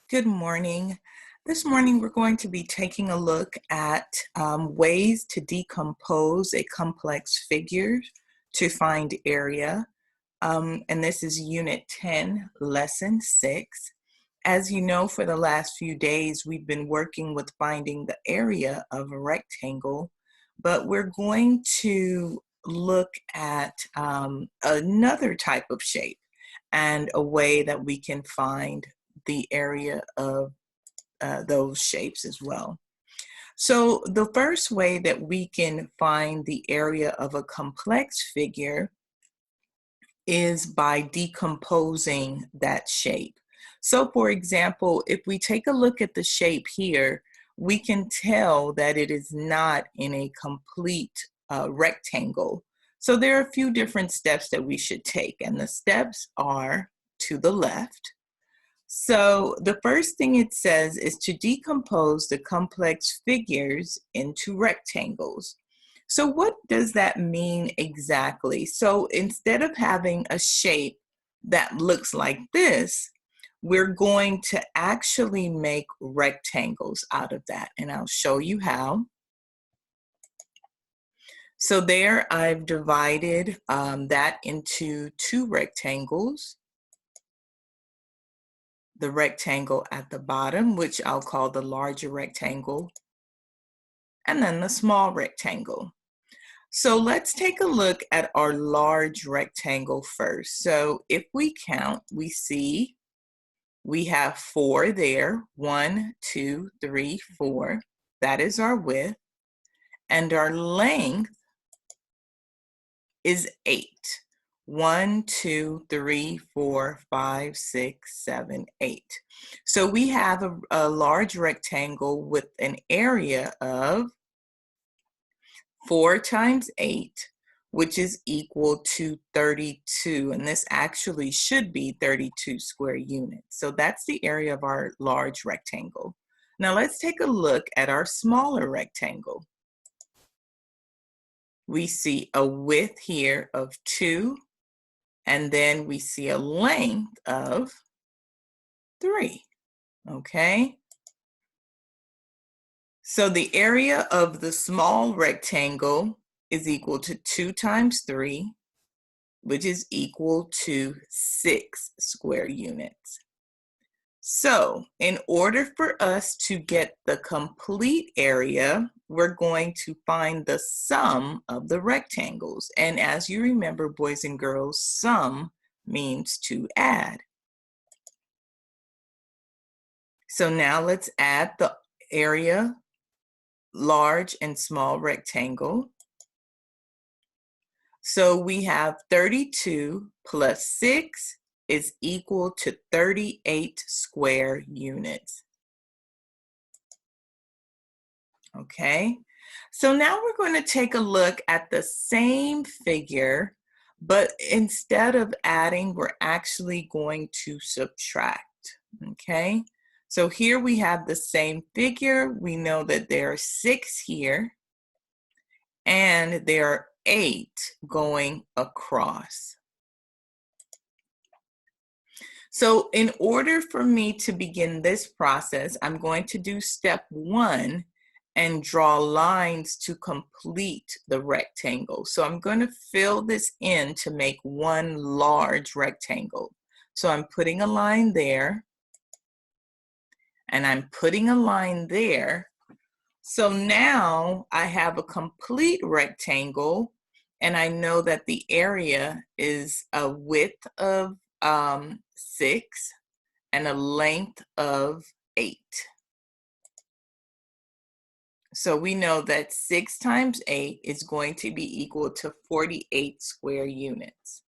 Good morning. This morning we're going to be taking a look at ways to decompose a complex figure to find area. And this is Unit 10, Lesson 6. As you know, for the last few days, we've been working with finding the area of a rectangle, but we're going to look at another type of shape and a way that we can find the area of those shapes as well. So the first way that we can find the area of a complex figure is by decomposing that shape. So for example, if we take a look at the shape here, we can tell that it is not in a complete rectangle. So there are a few different steps that we should take, and the steps are to the left. So the first thing it says is to decompose the complex figures into rectangles. So what does that mean exactly? So instead of having a shape that looks like this, we're going to actually make rectangles out of that, and I'll show you how. So there I've divided that into two rectangles. The rectangle at the bottom, which I'll call the larger rectangle, and then the small rectangle. So let's take a look at our large rectangle first. So if we count, we see we have 4 there. 1, 2, 3, 4. That is our width. And our length is 8. 1, 2, 3, 4, 5, 6, 7, 8. So we have a large rectangle with an area of 4 times 8, which is equal to 32. And this actually should be 32 square units. So that's the area of our large rectangle. Now let's take a look at our smaller rectangle. We see a width here of 2. And then we see a length of 3, okay? So the area of the small rectangle is equal to 2 times 3, which is equal to 6 square units. So in order for us to get the complete area, we're going to find the sum of the rectangles. And as you remember, boys and girls, sum means to add. So now let's add the area, large and small rectangle. So we have 32 plus 6 is equal to 38 square units. Okay, so now we're going to take a look at the same figure, but instead of adding, we're actually going to subtract. Okay, so here we have the same figure. We know that there are 6 here, and there are 8 going across. So in order for me to begin this process, I'm going to do step 1 and draw lines to complete the rectangle. So I'm going to fill this in to make one large rectangle. So I'm putting a line there, and I'm putting a line there. So now I have a complete rectangle, and I know that the area is a width of 6 and a length of 8. So we know that 6 times 8 is going to be equal to 48 square units.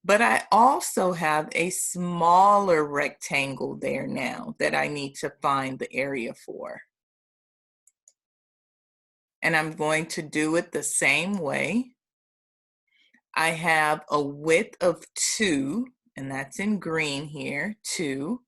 But I also have a smaller rectangle there now that I need to find the area for. And I'm going to do it the same way. I have a width of 2, and that's in green here, 2.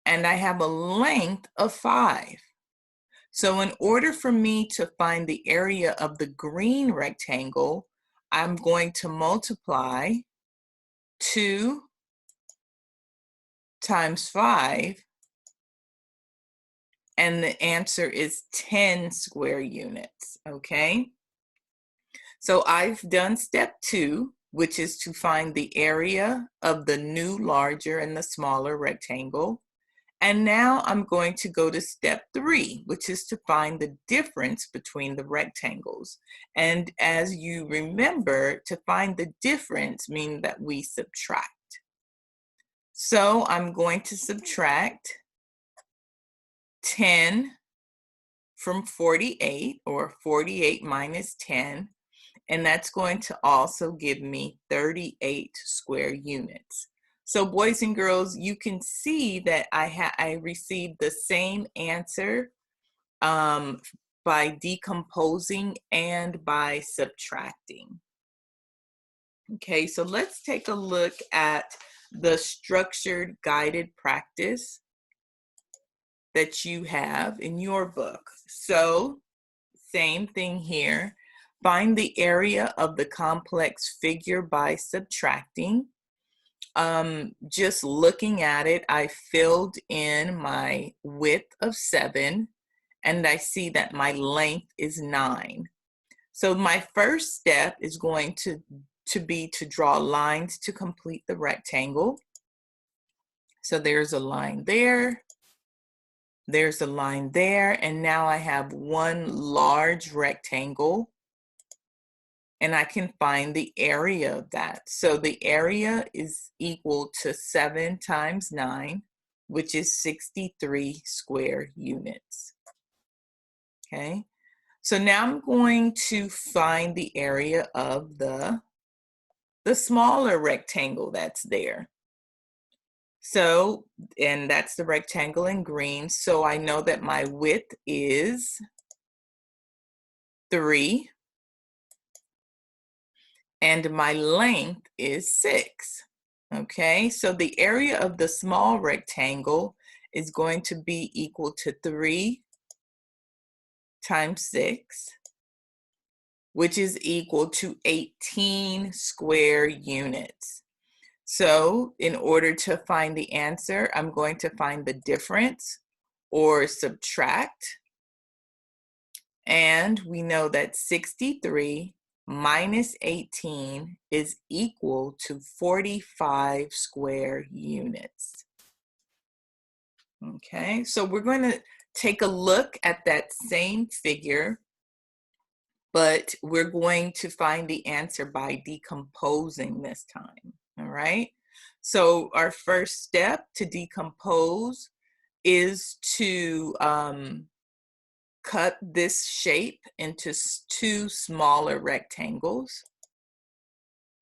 And I have a length of 5. So in order for me to find the area of the green rectangle, I'm going to multiply 2 times 5, and the answer is 10 square units, okay? So I've done step 2, which is to find the area of the new larger and the smaller rectangle. And now I'm going to go to step 3, which is to find the difference between the rectangles. And as you remember, to find the difference means that we subtract. So I'm going to subtract 10 from 48, or 48 minus 10, and that's going to also give me 38 square units. So boys and girls, you can see that I received the same answer by decomposing and by subtracting. Okay, so let's take a look at the structured guided practice that you have in your book. So same thing here. Find the area of the complex figure by subtracting. Just looking at it, I filled in my width of 7, and I see that my length is 9. So my first step is going to be to draw lines to complete the rectangle. So there's a line there. There's a line there, and now I have one large rectangle, and I can find the area of that. So the area is equal to 7 times 9, which is 63 square units. Okay, so now I'm going to find the area of the smaller rectangle that's there. So, and that's the rectangle in green. So I know that my width is 3 and my length is 6. Okay, so the area of the small rectangle is going to be equal to 3 times 6, which is equal to 18 square units. So in order to find the answer, I'm going to find the difference or subtract. And we know that 63 minus 18 is equal to 45 square units. Okay, so we're going to take a look at that same figure, but we're going to find the answer by decomposing this time. All right, so our first step to decompose is to cut this shape into 2 smaller rectangles.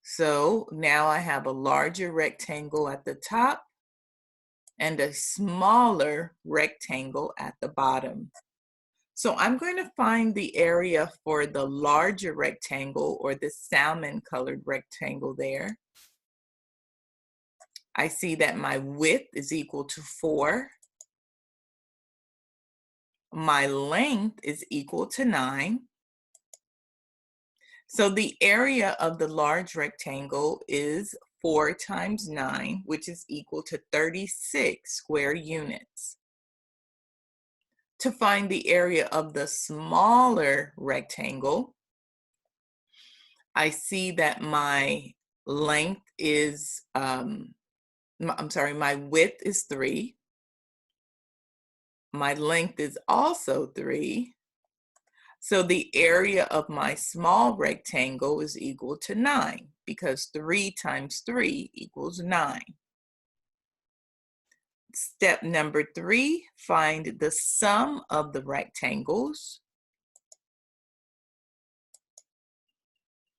So now I have a larger rectangle at the top and a smaller rectangle at the bottom. So I'm going to find the area for the larger rectangle, or the salmon colored rectangle there. I see that my width is equal to 4. My length is equal to 9. So the area of the large rectangle is 4 times 9, which is equal to 36 square units. To find the area of the smaller rectangle, I see that my length is, my width is 3. My length is also 3. So the area of my small rectangle is equal to 9, because 3 times 3 equals 9. Step number 3, find the sum of the rectangles.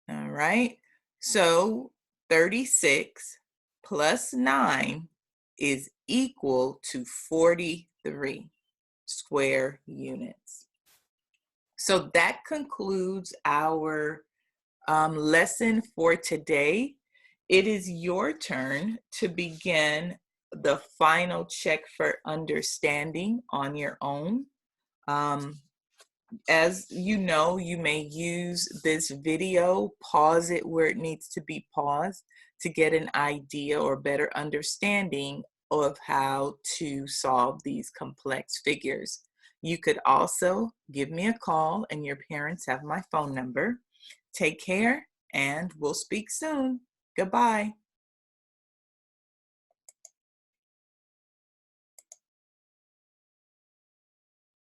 All right, so 36 plus 9 is equal to 43 square units. So that concludes our lesson for today. It is your turn to begin the final check for understanding on your own. As you know, you may use this video, pause it where it needs to be paused to get an idea or better understanding of how to solve these complex figures. You could also give me a call, and your parents have my phone number. Take care, and we'll speak soon. Goodbye.